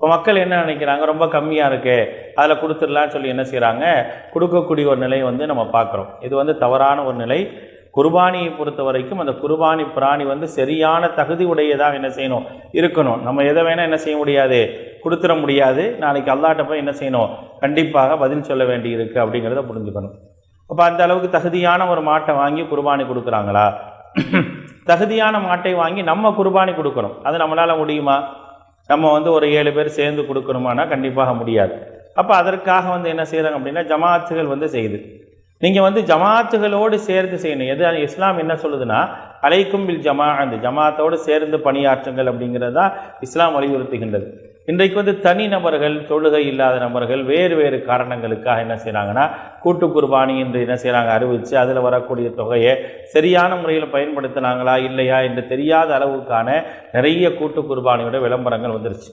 இப்போ மக்கள் என்ன நினைக்கிறாங்க, ரொம்ப கம்மியாக இருக்கு அதில் கொடுத்துடலான்னு சொல்லி என்ன செய்கிறாங்க, கொடுக்கக்கூடிய ஒரு நிலையை நம்ம பார்க்குறோம். இது தவறான ஒரு நிலை. குர்பானியை பொறுத்த வரைக்கும் அந்த குர்பானி பிராணி சரியான தகுதி உடையதாக என்ன செய்யணும், இருக்கணும். நம்ம எதை வேணால் என்ன செய்ய முடியாது, கொடுத்துட முடியாது. நாளைக்கு அல்லாஹ்ட்ட போய் என்ன செய்யணும், கண்டிப்பாக பதில் சொல்ல வேண்டி இருக்குது அப்படிங்கிறத புரிஞ்சுக்கணும். அப்போ அந்த அளவுக்கு தகுதியான ஒரு மாட்டை வாங்கி குர்பானி கொடுக்குறாங்களா? தகுதியான மாட்டை வாங்கி நம்ம குர்பானி கொடுக்கணும். அது நம்மளால் முடியுமா? நம்ம ஒரு 7 பேர் சேர்ந்து கொடுக்கணுமானா கண்டிப்பாக முடியாது. அப்போ அதற்காக என்ன செய்கிறாங்க அப்படின்னா ஜமாத்துகள் செய்யுது. நீங்கள் ஜமாத்துகளோடு சேர்ந்து செய்யணும். எது இஸ்லாம் என்ன சொல்லுதுன்னா, அலைக்கும் பில் ஜமா, அந்த ஜமாத்தோடு சேர்ந்து பணியாற்றுங்கள் அப்படிங்கிறது தான் இஸ்லாம் வலியுறுத்துகின்றது. இன்றைக்கு தனி நபர்கள், தொழுகை இல்லாத நபர்கள் வேறு வேறு காரணங்களுக்காக என்ன செய்கிறாங்கன்னா கூட்டு குர்பானி என்று என்ன செய்கிறாங்க அறிவித்து அதில் வரக்கூடிய தொகையை சரியான முறையில் பயன்படுத்தினாங்களா இல்லையா என்று தெரியாத அளவுக்கான நிறைய கூட்டு குர்பானியோட விளம்பரங்கள் வந்துருச்சு.